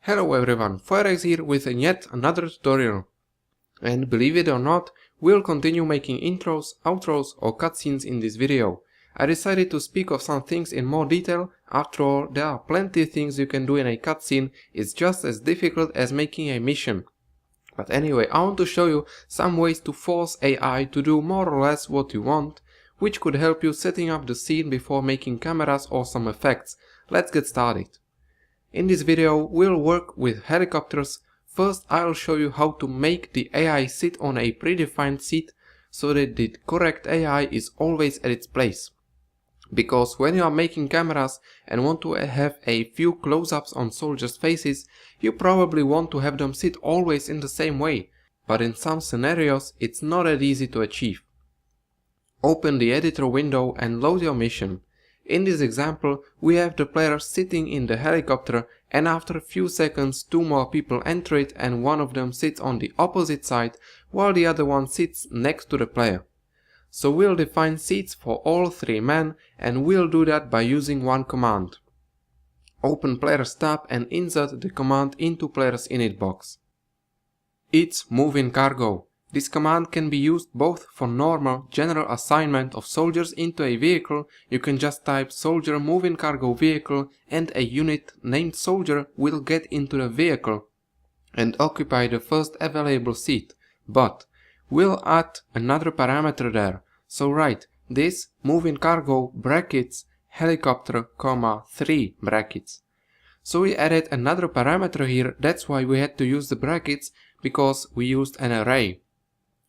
Hello everyone, Forex here with yet another tutorial. And believe it or not, we'll continue making intros, outros or cutscenes in this video. I decided to speak of some things in more detail. After all, there are plenty of things you can do in a cutscene. It's just as difficult as making a mission. But anyway, I want to show you some ways to force AI to do more or less what you want, which could help you setting up the scene before making cameras or some effects. Let's get started. In this video, we'll work with helicopters. First, I'll show you how to make the AI sit on a predefined seat so that the correct AI is always at its place. Because when you are making cameras and want to have a few close-ups on soldiers' faces, you probably want to have them sit always in the same way, but in some scenarios it's not that easy to achieve. Open the editor window and load your mission. In this example, we have the player sitting in the helicopter, and after a few seconds 2 more people enter it and one of them sits on the opposite side while the other one sits next to the player. So we'll define seats for all 3 men, and we'll do that by using one command. Open Player's tab and insert the command into Player's init box. It's move in cargo. This command can be used both for normal, general assignment of soldiers into a vehicle. You can just type soldier move in cargo vehicle and a unit named soldier will get into the vehicle and occupy the first available seat. But we'll add another parameter there. So write this move in cargo brackets helicopter, 3 brackets. So we added another parameter here. That's why we had to use the brackets, because we used an array.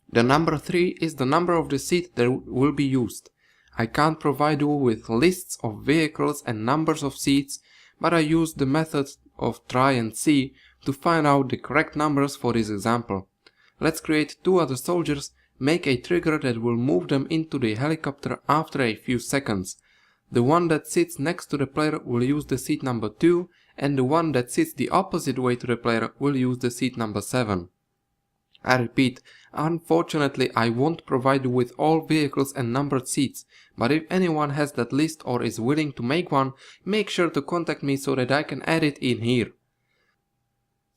The number 3 is the number of the seat that will be used. I can't provide you with lists of vehicles and numbers of seats, but I used the method of try and see to find out the correct numbers for this example. Let's create 2 other soldiers, make a trigger that will move them into the helicopter after a few seconds. The one that sits next to the player will use the seat number 2, and the one that sits the opposite way to the player will use the seat number 7. I repeat, unfortunately I won't provide you with all vehicles and numbered seats, but if anyone has that list or is willing to make one, make sure to contact me so that I can add it in here.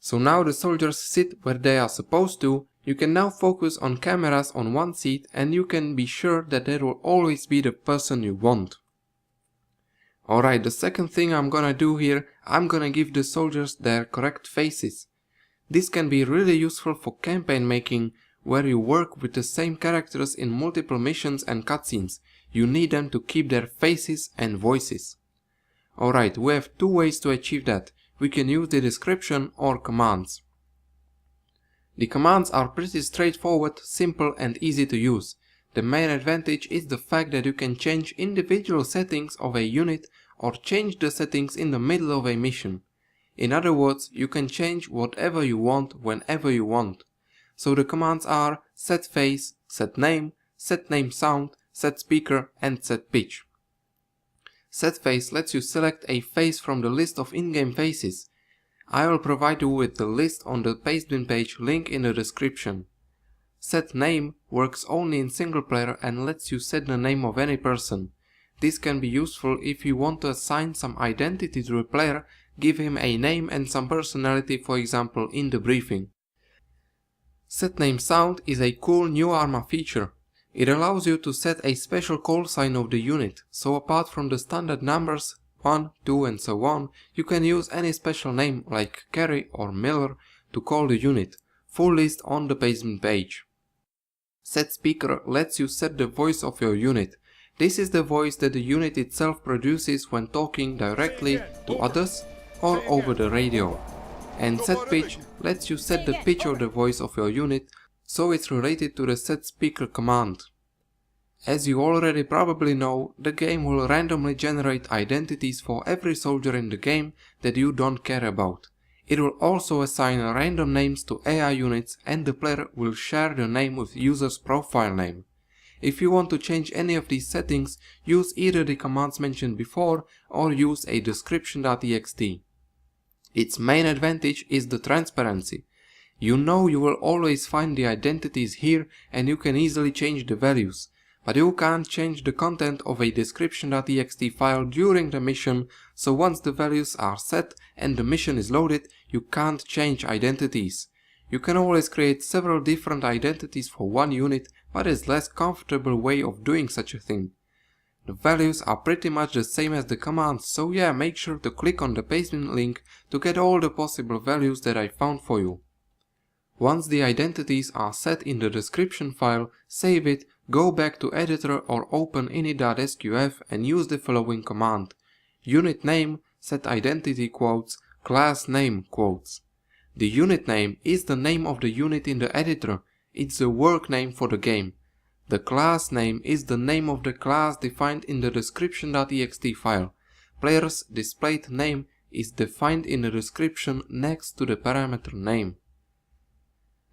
So now the soldiers sit where they are supposed to. You can now focus on cameras on one seat and you can be sure that there will always be the person you want. Alright, the second thing I'm gonna do here, I'm gonna give the soldiers their correct faces. This can be really useful for campaign making, where you work with the same characters in multiple missions and cutscenes. You need them to keep their faces and voices. Alright, we have 2 ways to achieve that. We can use the description or commands. The commands are pretty straightforward, simple and easy to use. The main advantage is the fact that you can change individual settings of a unit or change the settings in the middle of a mission. In other words, you can change whatever you want whenever you want. So the commands are set face, set name sound, set speaker and set pitch. Set face lets you select a face from the list of in-game faces. I will provide you with the list on the pastebin page, link in the description. Set name works only in single player and lets you set the name of any person. This can be useful if you want to assign some identity to a player, give him a name and some personality, for example in the briefing. Set name sound is a cool new Arma feature. It allows you to set a special call sign of the unit, so apart from the standard numbers 1, 2 and so on, you can use any special name like Carey or Miller to call the unit. Full list on the pastebin page. Set speaker lets you set the voice of your unit. This is the voice that the unit itself produces when talking directly to others or over the radio. And set pitch lets you set the pitch of the voice of your unit, so it's related to the set speaker command. As you already probably know, the game will randomly generate identities for every soldier in the game that you don't care about. It will also assign random names to AI units and the player will share the name with user's profile name. If you want to change any of these settings, use either the commands mentioned before or use a description.txt. Its main advantage is the transparency. You know you will always find the identities here and you can easily change the values. but you can't change the content of a description.txt file during the mission, so once the values are set and the mission is loaded, you can't change identities. You can always create several different identities for one unit, but there's less comfortable way of doing such a thing. The values are pretty much the same as the commands, so yeah, make sure to click on the pasting link to get all the possible values that I found for you. Once the identities are set in the description file, save it, go back to editor or open ini.sqf and use the following command. Unit name, set identity quotes, class name quotes. The unit name is the name of the unit in the editor, it's the work name for the game. The class name is the name of the class defined in the description.txt file. Player's displayed name is defined in the description next to the parameter name.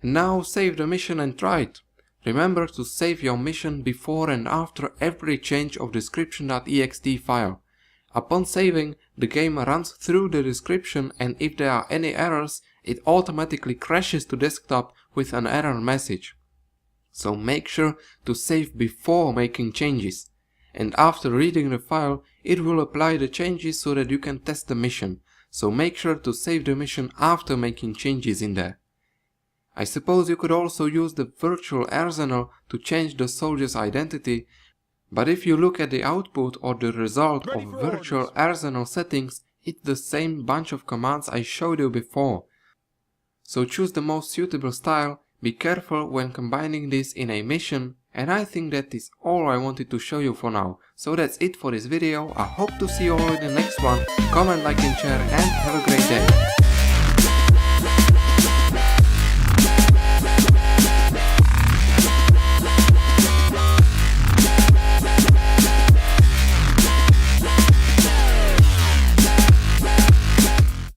Now save the mission and try it. Remember to save your mission before and after every change of description.txt file. Upon saving, the game runs through the description, and if there are any errors, it automatically crashes to desktop with an error message. So make sure to save before making changes, and after reading the file, it will apply the changes so that you can test the mission, so make sure to save the mission after making changes in there. I suppose you could also use the virtual arsenal to change the soldier's identity, but if you look at the output or the result of virtual arsenal settings, it's the same bunch of commands I showed you before. So choose the most suitable style. Be careful when combining this in a mission, and I think that is all I wanted to show you for now. So that's it for this video. I hope to see you all in the next one. Comment, like and share, and have a great day.